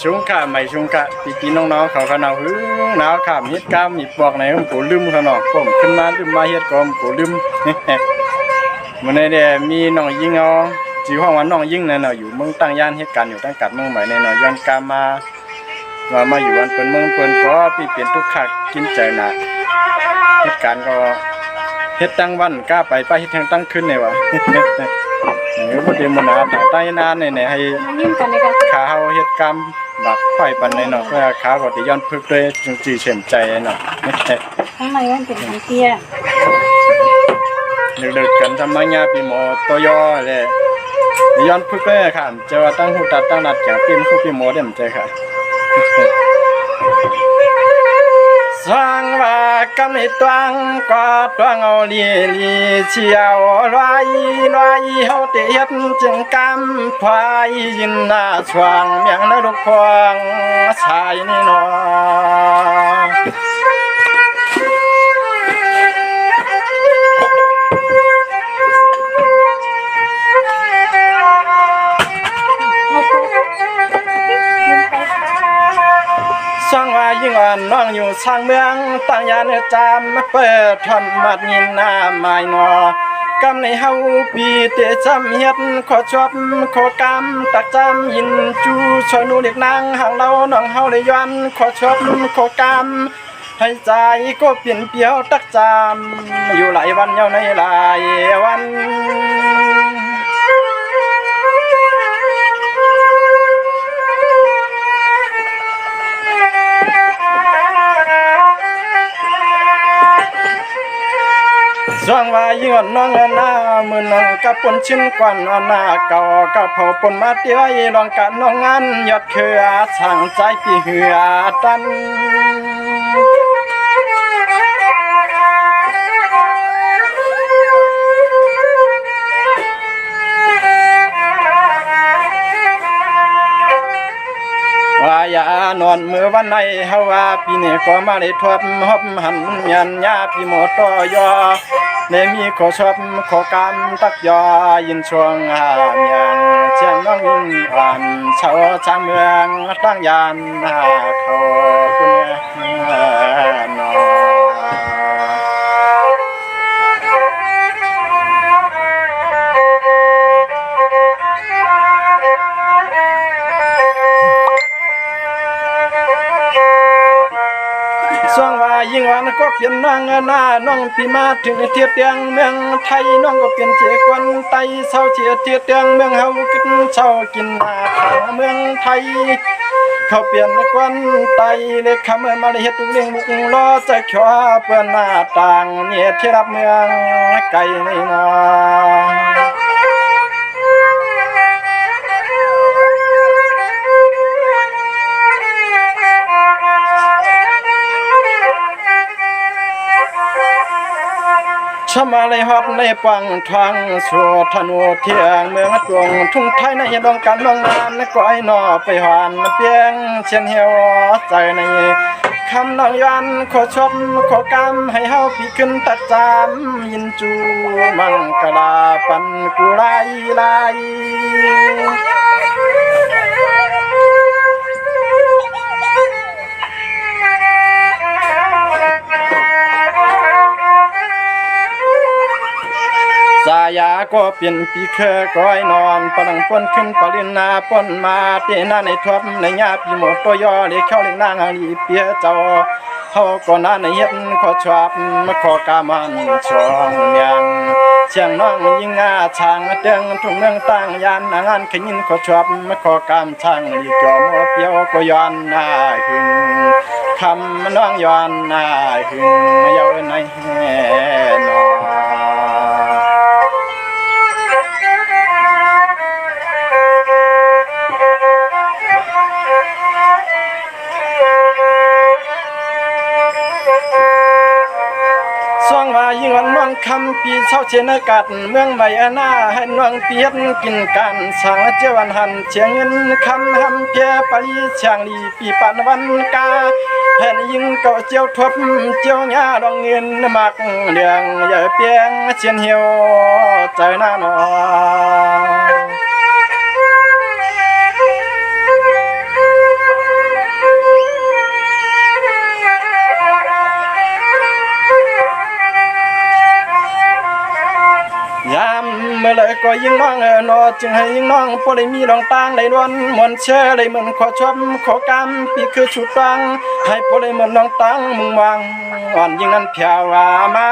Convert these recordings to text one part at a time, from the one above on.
สูงกะไม่สูงกะพี่น้องๆเขาหนาวหึงหนาวข้ามเฮ็ดกามมีปอกไหนผมกูลืมเขาเนาะผมขึ้นมาลืมมาเฮ็ดก็ผมกูลืมมื้อนี้เนี่ยมีน้องยิงเอาชื่อห้องว่าน้องยิงนั่นเนาะอยู่เมืองตั้งย่านเฮ็ดการอยู่ตั้งกัดเมืองใหม่ในเนาะย้อนกามมาว่ามาอยู่วันเปิ้นเมืองเปิ้นก็พี่เปลี่ยนทุกขะกินใจน่ะเฮ็ดการก็เฮ็ดตั้งวันกล้าไปเฮ็ดตั้งขึ้นเนี่ยวะบ่ได้มื้อหน้าถ้าใต้นานเนี่ยให้ขาเฮาเฮ็ดกรรมบักไฟปานใดเนาะเพื่อขาก็สิย้อนพึกด้วยจังจี้เช่นใจเนาะข้างในมันเป็นของเตี้ยดึกๆกันทำมาญาปีหมอตอยอแหละย้อนพึกเลยค่ะจะว่าตั้งหูตัดตั้งนัดอย่างปีมคู่ปีหมอได้มันใจค่ะสร้างว่ากำให้ตวงก็ตวงเอาลีเชียวลอยเฮาเตียดจึงกำพายยินหน้าสว่างเมียงนรกพวงชายนี่นอสร้างว่ายิ่งอ่อนน้องอยู่สร้างเมืองตั้งยานจำเปิดทำบัดยินหน้าไม้นอกำในเฮาปีเตจำเฮ็ดขอชอบขอกำตักจำยินจูชอยนูเด็กนางห่างเราน้องเฮาเลยย้อนขอชอบขอกำให้ใจก็เปลี่ยนเปียวตักจำอยู่หลายวันยาวในหลายวันสร้างว่ายิ่งอ่อนน้องหน้ามือนังกับปนชิ้นกวนหน้าเก่ากับเผาปนมาเตี้ยลองการน้องงานยอดเขือช่างใจปีเหือตันว่าอย่านอนมือวันไหนเฮาว่าปีนี้ก็มาได้ทบหอบหันยันยาพี่หมดต่อยอในมีขอชอบขอกำตักยอยินช่วงหามยังเชียงน้องยินอ่อนเช้าชางเมืองตั้งยานเขาคุณนอส่งว่ายิ่งวันก็เปลี่ยนน้องหน้าน้องปีมาถึงเทียบเตียงเมืองไทยน้องก็เปลี่ยนเจกวนไตเศร้าเจียเทียบเตียงเมืองเฮากินเศร้ากินทางเมืองไทยเขาเปลี่ยนกวนไตเล็กคำมาได้เฮ็ดทุกเรื่องบุกล้อจะขวาเปิ้นหน้าต่างเนี่ยที่รับเมืองไกลนี่นาชมาเลยฮอดในปังทางสู่ธนูเทียงเมืองตวงทุ่งไทยในดองกันดองงานก้อยนอไปหวานเปียงเชียนเหี่ยวใจในคำน้องยันขอชมขอกำให้เฮาพี่ขึ้นตัดจามยินจูมังกลาปันกุไรไลสายาก็เปลี่ยนปีเคอก้อยนอนปนังปนขึ้นปลินนาปนมาเตนาในทบในญาพี่หมดตัวยอเลี้ยเข้าเลี้ยนางลีเปียเจ้าเขาก็น่าในเฮ็ดขอชอบมาขอกามันช่องยังเชียงน้องยิงอาช่างเดิงทุ่งเมืองตั้งยานงานขยินขอชอบมาขอกามช่างลีจอมเปียวก็ย้อนหน้าหึงคำน้องย้อนหน้าหึงเยาในแห่นอส่วงว่ายิ่งวันน้องคำปีเช้าเชนกัดเมืองใบหน้าให้น้องเปียดกินกันสั่งเจ้าวันหันเชียงเงินคำหำเพียปลีเชียงลีปีปันวันกาแผ่นยิงเก่าเจียวทบเจียวหญ้าดองเงินมักเดืองอย่าเปียงเชียนเหี่ยวใจหน้านอ ยิงน้องนอจึงให้ยิงน้องพอได้มีดองตางได้ล้วนมวนเชื่อได้เหมือนขอชมขอกำปีคือชุดตังให้พอได้เหมือนน้องตังมึงวางอ่อนยิงนั้นเพียวมา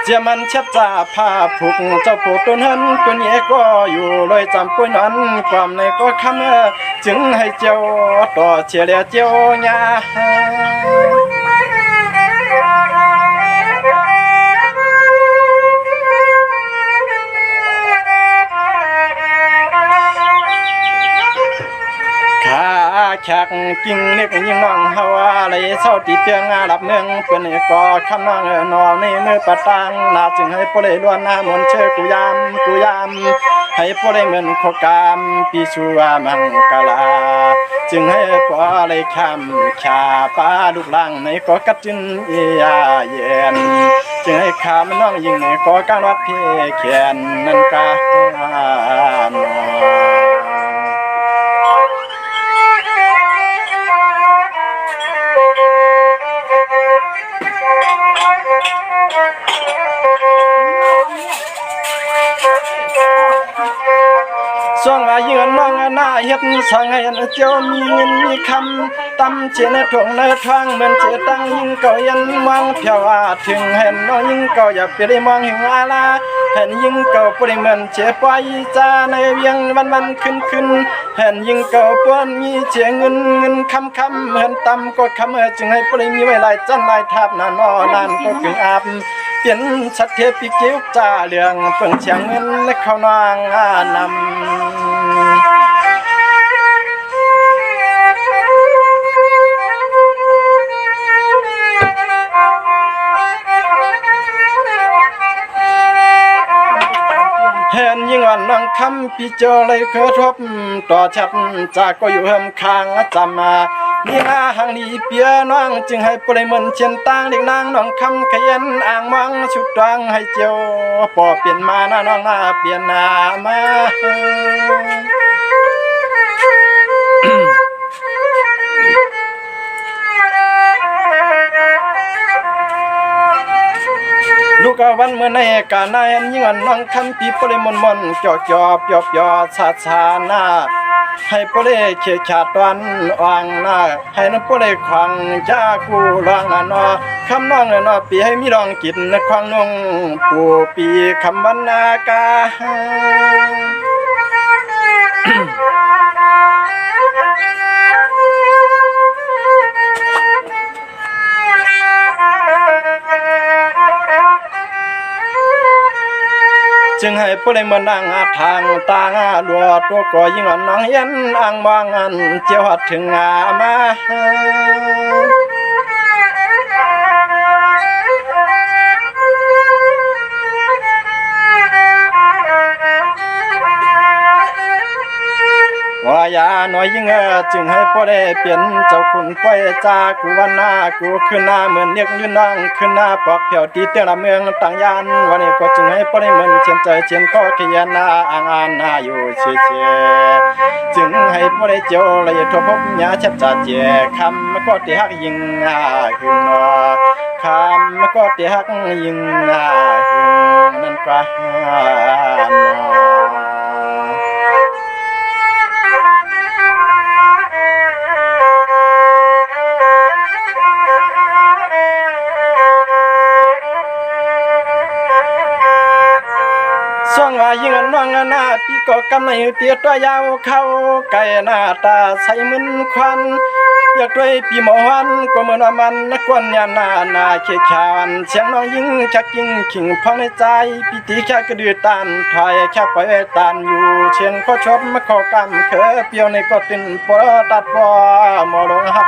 เจ้ามันชัดจ่าผ้าผูกเจ้าผูกตัวนั้นตัวนี้ก็อยู่เลยจำป่วยนั้นความในก็คำจึงให้เจ้าต่อเชียร์เจ้าญาชักกิ่งเล็กยิ่งน้องเฮาอะไรเศร้าตีเตียงหลับเมืองเป็นก็คำน้องนอนในมือปะตังนาจึงให้พอได้ล้วนหน้ามนเชกูยามให้พอได้เหมือนขกามปีชัวมังกลาจึงให้พอได้คำชาป้าลูกหลังในก็กัดจึงเอียเย็นจึงให้คำน้องยิ่งในก็การวัดเพียแขนนั่นกาส่วนว่ายืนมองหน้าเฮ็ดสังให้เจ้ามีเงินมีคำตำเจนถ่วงในทางเหมือนเจตั้งยิ่งเก่ายันมองเพียวถึงเห็นน้องยิ่งเก่าอย่าไปได้มองหิงอาลาเห็นยิ่งเก่าปริเหมือนเจ็บปอยจาในเวียงวันขึ้นเห็นยิ่งเก่าปวนมีเจเงินคำเหมือนตำก็คำจึงให้ปริมีไว้ลายจันลายทับนานอนานก็กึ่งอาบเปลี่ยนชัดเทปีกิ้วจ่าเรื่องเพิ่งเชียงเงินและเขานางนำเห็นยิ่งวันนังคำปีเจอเลยเคยทบต่อชัดจากก็อยู่เฮิมคางจำมานี่อาหางนี้เปียน้องจึงให้ปริมันเชียนตางเด็กนางน้องคำขยันอ่างมังชุดดังให้เจียวพอเปลี่ยนมาหน้าน้องหน้าเปลี่ยนหน้ามาลูกวันเมื่อในกาณายยิ่งวันน้องคำปีปริมนจ่อเปียชาหน้าให้ปริเขขาดวันวางหน้าให้น้ำปริควังจ้ากูรองนอคำน้องนอปีให้มีรองกินควังนงปูปีคำบรรณากาจึงให้ผู้ใดมานั่งทางตาลัวตัวก็ยิ่งอ่อนน้องยันอ่างบางอันเจียวหัดถึงมา ว่ายาหน่อยยิ่งจึงให้พ่อได้เปลี่ยนเจ้าคุณป้อยจากูวันหน้ากูขึ้นหน้าเหมือนเรียกยืนนั่งขึ้นหน้าปอกเผียวตีเตียงละเมืองต่างยานวันนี้ก็จึงให้พ่อได้เหมือนเชียนใจเชียนข้อขยันหน้าอ่างอ่านหน้าอยู่เชี่ยจึงให้พ่อได้เจ้าเลยทบพญาชัดจัดเจคำก็ตีหักยิงหึงคำก็ตีหักยิงหึงนั่นก็ส่องว่ายิ่งน้องหน้าพี่ก็กำในเตี้ยตัวยาวเข้าไก่หน้าตาใสมึนควันอยากด้วยพี่หมอวันก็เหมือนว่ามันนักกวนยามหน้าเขียขานเสียงน้องยิ่งชักยิ่งขิงพองในใจพี่ตีแค่กระดือตันถอยแค่ปล่อยตันอยู่เชียงก็ชอบมาขอกำเคยเปียวในก็ตินปอตัดปอหมอลงหัก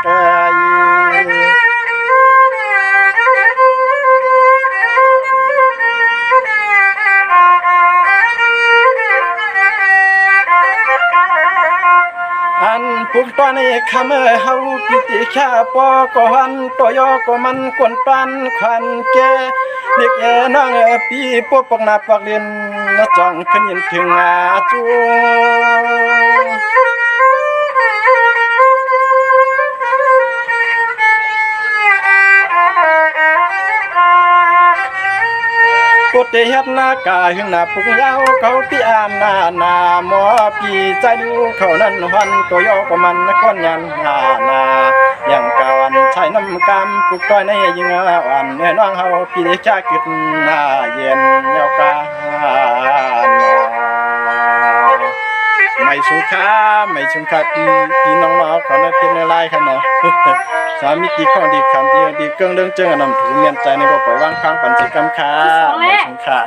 ปุกตอนนี้คำเฮาพิติแค่ปอก็หันตัวยอก็มันกวนปันควันแก่เด็กน้องปีพวกปกหน้าปกเรียนจ้องขึ้นยินถึงจู เตเฮ็ดนากาหึงหน้าปุกยาวเขาพี่อ่านนาหมอพี่ใจดูเขานั้นหันก็ยอก็มันนครยันนาอย่างกาวันใช้น้ำกำปุกต้อยในยิงอ่อนแน่น้องเฮาพี่ได้จ้ากินหน้าเย็นยาวกาไม่ชุมค่าพี่น้องๆเขานั้นเป็นอะไรครับเนาะสามีตีของดีคำดีเกิงเรื่องเจิงนำถูเมียนใจในบ่ปล่อยวางค้างปันสิกรรมค้าไม่ชุมค่า